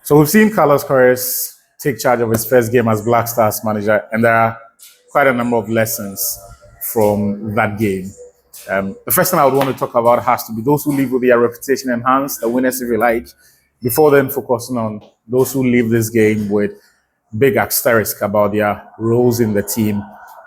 So we've seen Carlos Corres take charge of his first game as Black Stars manager, and there are quite a number of lessons from that game. The first thing I would want to talk about has to be those who leave with their reputation enhanced, the winners if you like, before then focusing on those who leave this game with big asterisk about their roles in the team,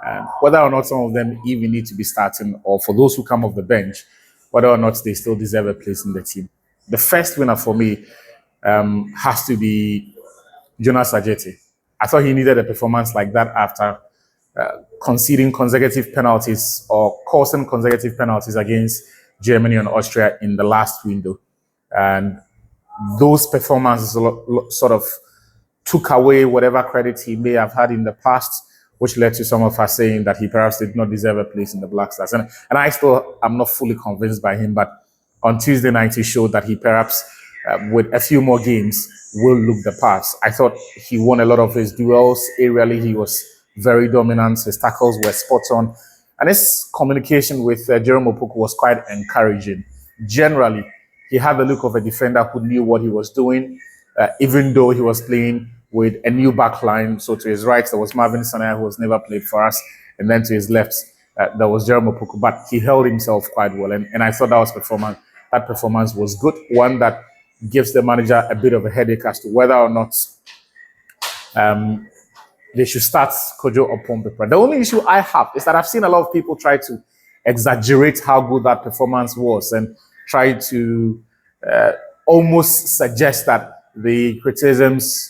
and whether or not some of them even need to be starting, or for those who come off the bench, whether or not they still deserve a place in the team. The first winner for me has to be Jonas Ajeti. I thought he needed a performance like that after conceding consecutive penalties or causing consecutive penalties against Germany and Austria in the last window. And those performances sort of took away whatever credit he may have had in the past, which led to some of us saying that he perhaps did not deserve a place in the Black Stars. And I still am not fully convinced by him, but on Tuesday night, he showed that he perhaps, with a few more games, will look the part. I thought he won a lot of his duels. Aerially, he was very dominant. His tackles were spot on. And his communication with Jerome Opoku was quite encouraging. Generally, he had the look of a defender who knew what he was doing, even though he was playing with a new back line. So to his right, there was Marvin Sanaya, who has never played for us. And then to his left, there was Jerome Opoku. But he held himself quite well. And I thought that performance was good. One that gives the manager a bit of a headache as to whether or not they should start Kojo Opon-Pepra. The only issue I have is that I've seen a lot of people try to exaggerate how good that performance was and try to almost suggest that the criticisms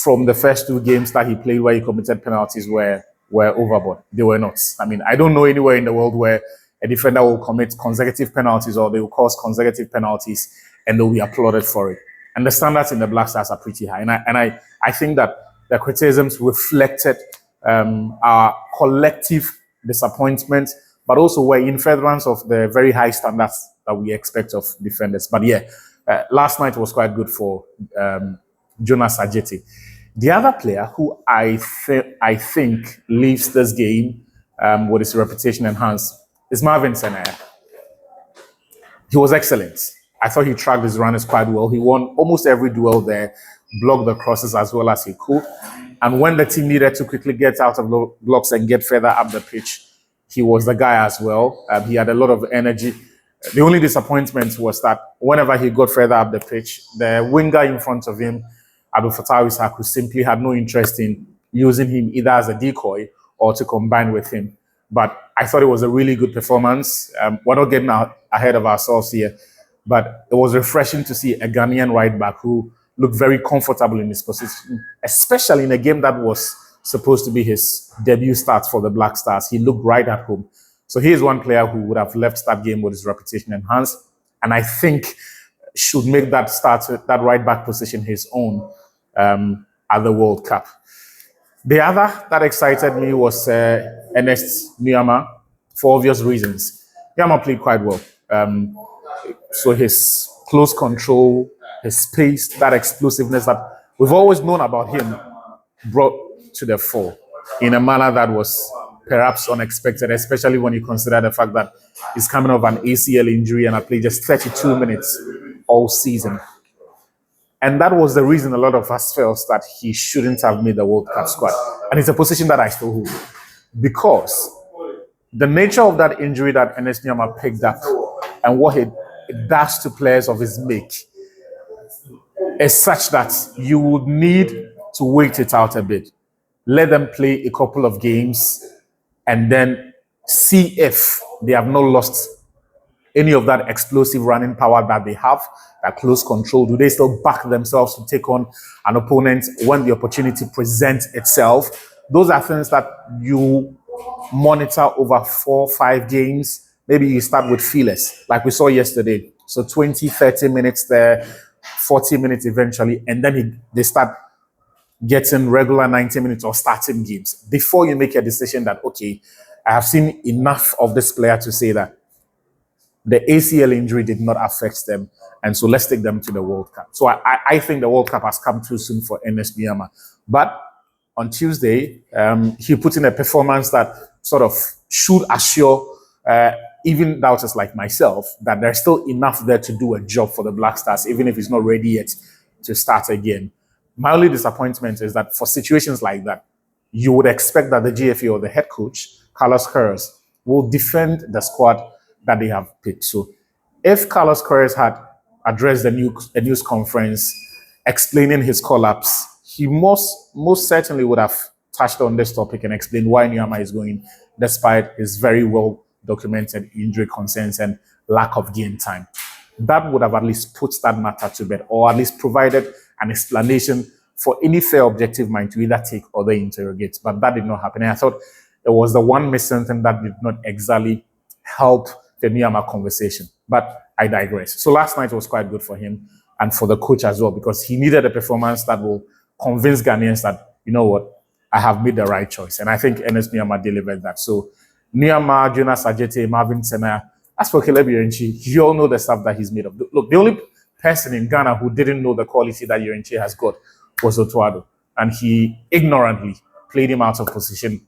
from the first two games that he played where he committed penalties were overboard. They were not. I mean, I don't know anywhere in the world where a defender will commit consecutive penalties or they will cause consecutive penalties and they'll be applauded for it. And the standards in the Black Stars are pretty high. And I think that the criticisms reflected our collective disappointment, but also were in furtherance of the very high standards that we expect of defenders. But yeah, last night was quite good for Jonas Ajeti. The other player who I think leaves this game with his reputation enhanced is Marvin Sanaya. He was excellent. I thought he tracked his runners quite well. He won almost every duel there, blocked the crosses as well as he could. And when the team needed to quickly get out of blocks and get further up the pitch, he was the guy as well. He had a lot of energy. The only disappointment was that whenever he got further up the pitch, the winger in front of him, Abdul Fattah Issahaku, simply had no interest in using him either as a decoy or to combine with him. But I thought it was a really good performance. We're not getting ahead of ourselves here, but it was refreshing to see a Ghanaian right back who looked very comfortable in his position, especially in a game that was supposed to be his debut start for the Black Stars. He looked right at home. So he is one player who would have left that game with his reputation enhanced, and I think should make that right back position his own at the World Cup. The other that excited me was Ernest Nuamah, for obvious reasons. Nuamah played quite well. So his close control, his pace, that explosiveness that we've always known about him brought to the fore in a manner that was perhaps unexpected, especially when you consider the fact that he's coming off an ACL injury and had played just 32 minutes all season. And that was the reason a lot of us felt that he shouldn't have made the World Cup squad. And it's a position that I still hold. Because the nature of that injury that Ernest Nuamah picked up and what it does to players of his make is such that you would need to wait it out a bit. Let them play a couple of games and then see if they have not lost any of that explosive running power that they have, that close control. Do they still back themselves to take on an opponent when the opportunity presents itself? Those are things that you monitor over 4 or 5 games. Maybe you start with feelers, like we saw yesterday. So 20, 30 minutes there, 40 minutes eventually, and then they start getting regular 90 minutes or starting games before you make a decision that, okay, I have seen enough of this player to say that the ACL injury did not affect them, and so let's take them to the World Cup. So I think the World Cup has come too soon for Ernest Nuamah. But on Tuesday, he put in a performance that sort of should assure even doubters like myself, that there's still enough there to do a job for the Black Stars, even if it's not ready yet to start again. My only disappointment is that for situations like that, you would expect that the GFA or the head coach, Carlos Queiroz, will defend the squad that they have picked. So if Carlos Queiroz had addressed the news conference explaining his collapse, he most certainly would have touched on this topic and explained why Nuamah is going, despite his very well documented injury concerns and lack of game time. That would have at least put that matter to bed, or at least provided an explanation for any fair objective mind to either take or they interrogate. But that did not happen. And I thought it was the one missing thing that did not exactly help the Nuamah conversation. But I digress. So last night was quite good for him and for the coach as well, because he needed a performance that will convince Ghanaians that, you know what, I have made the right choice. And I think Ernest Nuamah delivered that. So Nuamah, Jonas Ajete, Marvin Senna, as for Caleb Irenchi, you all know the stuff that he's made of. Look, the only person in Ghana who didn't know the quality that Irenchi has got was Otuado. And he ignorantly played him out of position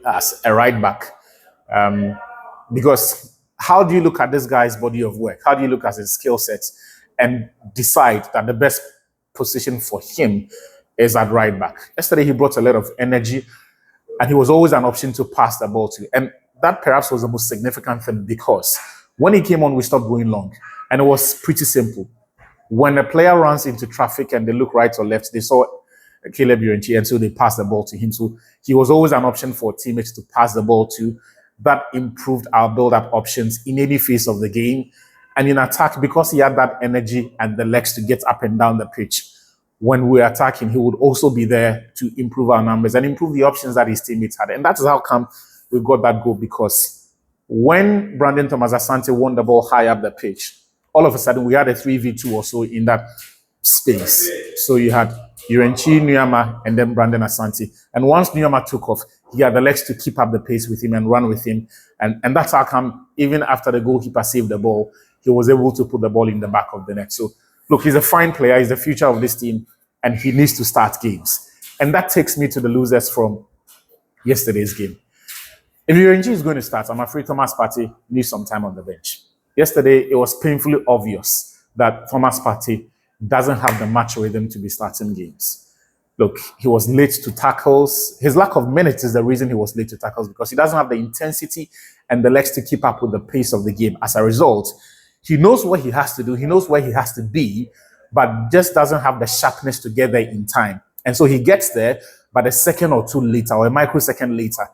as a right back. Because how do you look at this guy's body of work? How do you look at his skill sets and decide that the best position for him is at right back? Yesterday, he brought a lot of energy, and he was always an option to pass the ball to. And that perhaps was the most significant thing, because when he came on, we stopped going long. And it was pretty simple. When a player runs into traffic and they look right or left, they saw Caleb Irenchi, and so they passed the ball to him. So he was always an option for teammates to pass the ball to. That improved our build-up options in any phase of the game. And in attack, because he had that energy and the legs to get up and down the pitch, when we were attacking, he would also be there to improve our numbers and improve the options that his teammates had. And that is how come we got that goal, because when Brandon Thomas Asante won the ball high up the pitch, all of a sudden we had a 3v2 or so in that space. So you had Irenchi, Nuamah, and then Brandon Asante. And once Nuamah took off, he had the legs to keep up the pace with him and run with him. And that's how come, even after the goalkeeper saved the ball, he was able to put the ball in the back of the net. So, look, he's a fine player. He's the future of this team, and he needs to start games. And that takes me to the losers from yesterday's game. If Irenchi is going to start, I'm afraid Thomas Partey needs some time on the bench. Yesterday, it was painfully obvious that Thomas Partey doesn't have the match rhythm to be starting games. Look, he was late to tackles. His lack of minutes is the reason he was late to tackles, because he doesn't have the intensity and the legs to keep up with the pace of the game. As a result, he knows what he has to do. He knows where he has to be, but just doesn't have the sharpness to get there in time. And so he gets there, but a second or two later, or a microsecond later,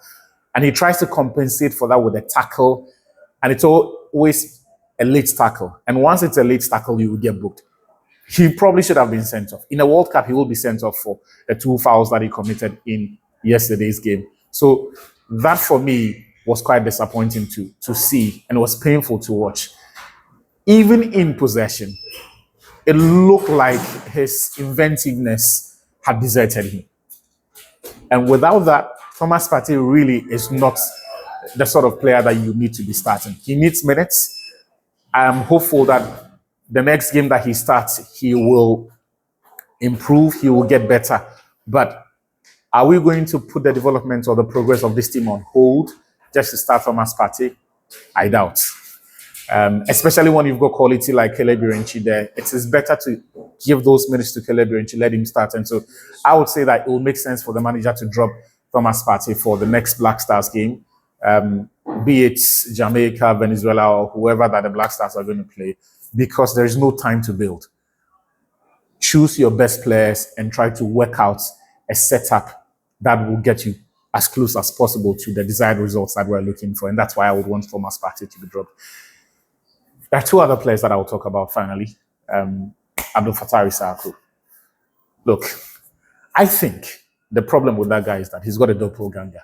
and he tries to compensate for that with a tackle, and it's always a late tackle. And once it's a late tackle, you will get booked. He probably should have been sent off. In a World Cup, he will be sent off for the 2 fouls that he committed in yesterday's game. So that, for me, was quite disappointing to see, and it was painful to watch. Even in possession, it looked like his inventiveness had deserted him. And without that, Thomas Partey really is not the sort of player that you need to be starting. He needs minutes. I am hopeful that the next game that he starts, he will improve, he will get better. But are we going to put the development or the progress of this team on hold just to start Thomas Partey? I doubt. Especially when you've got quality like Caleb Irenchi there, it is better to give those minutes to Caleb Irenchi, let him start. And so I would say that it will make sense for the manager to drop Thomas Partey for the next Black Stars game, be it Jamaica, Venezuela, or whoever that the Black Stars are going to play, because there is no time to build. Choose your best players and try to work out a setup that will get you as close as possible to the desired results that we're looking for. And that's why I would want Thomas Partey to be dropped. There are two other players that I will talk about finally. Abdul Fattah Issahaku. Look, I think the problem with that guy is that he's got a doppelganger.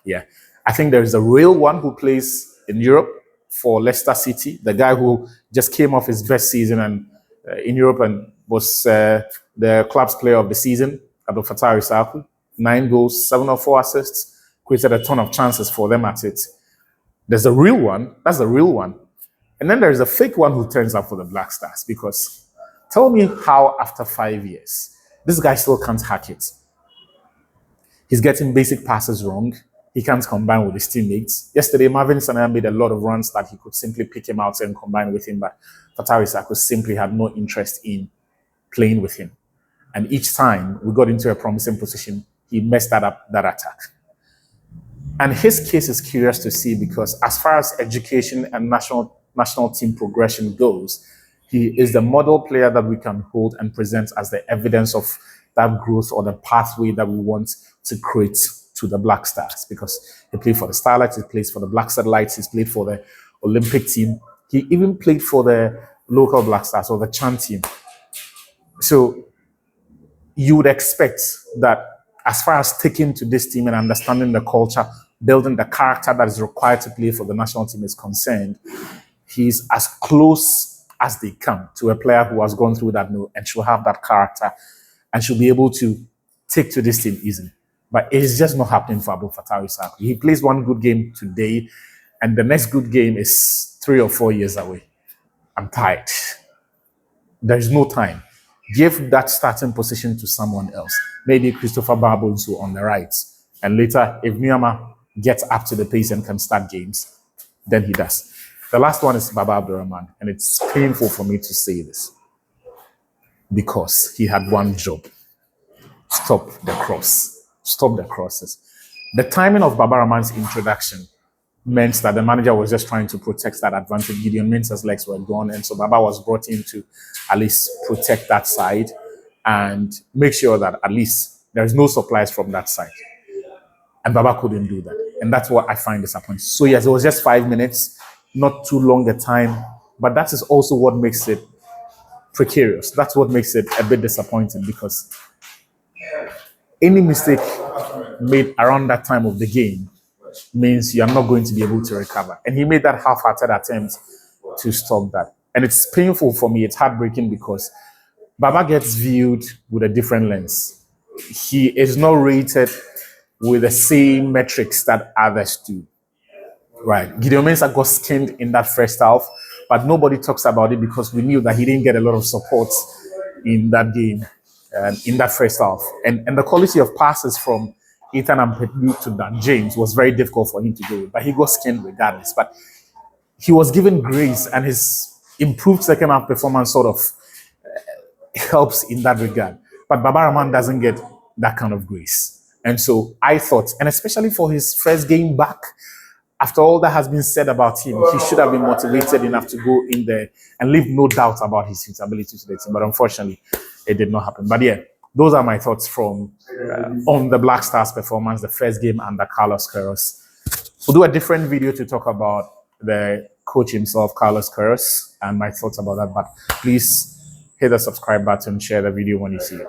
Yeah. I think there is a real one who plays in Europe for Leicester City, the guy who just came off his best season and in Europe and was the club's player of the season, Abdul Fattah Issahaku. 9 goals, 7 or 4 assists, created a ton of chances for them at it. There's a real one. That's the real one. And then there's a fake one who turns up for the Black Stars, because tell me how after 5 years, this guy still can't hack it. He's getting basic passes wrong. he can't combine with his teammates. Yesterday, Marvin Sanaya made a lot of runs that he could simply pick him out and combine with him, but Fatawi Sako simply had no interest in playing with him. And each time we got into a promising position, he messed up that attack. And his case is curious to see because as far as education and national team progression goes, he is the model player that we can hold and present as the evidence of that growth or the pathway that we want to create to the Black Stars, because he played for the Starlights, he plays for the Black Satellites, he's played for the Olympic team, he even played for the local Black Stars or the Chan team. So you would expect that as far as sticking to this team and understanding the culture, building the character that is required to play for the national team is concerned, he's as close as they come to a player who has gone through that mill and should have that character and should be able to take to this team easily. But it is just not happening for Abu Fatawi Sako. He plays one good game today, and the next good game is 3 or 4 years away. I'm tired. There is no time. Give that starting position to someone else. Maybe Christopher Barbonsu on the right. And later, if Miyama gets up to the pace and can start games, then he does. The last one is Baba Abdurrahman, and it's painful for me to say this because he had one job: stop the cross, stop the crosses. The timing of Baba Rahman's introduction meant that the manager was just trying to protect that advantage. Gideon Mensah's legs were gone, and so Baba was brought in to at least protect that side and make sure that at least there's no supplies from that side. And Baba couldn't do that. And that's what I find disappointing. So yes, it was just 5 minutes, not too long a time, but that is also what makes it precarious. That's what makes it a bit disappointing, because any mistake made around that time of the game means you are not going to be able to recover. And he made that half-hearted attempt to stop that. And it's painful for me. It's heartbreaking because Baba gets viewed with a different lens. He is not rated with the same metrics that others do. Right. Gideon Mensah got skinned in that first half, but nobody talks about it because we knew that he didn't get a lot of support in that game, in that first half. And the quality of passes from Ethan Ampadu to Dan James was very difficult for him to do, but he got skinned regardless. But he was given grace, and his improved second half performance sort of helps in that regard. But Baba Rahman doesn't get that kind of grace. And so I thought, and especially for his first game back, after all that has been said about him, he should have been motivated enough to go in there and leave no doubt about his suitability to the team. But unfortunately, it did not happen. But yeah, those are my thoughts from on the Black Stars performance, the first game under Carlos Queiroz. We'll do a different video to talk about the coach himself, Carlos Queiroz, and my thoughts about that. But please hit the subscribe button, share the video when you see it.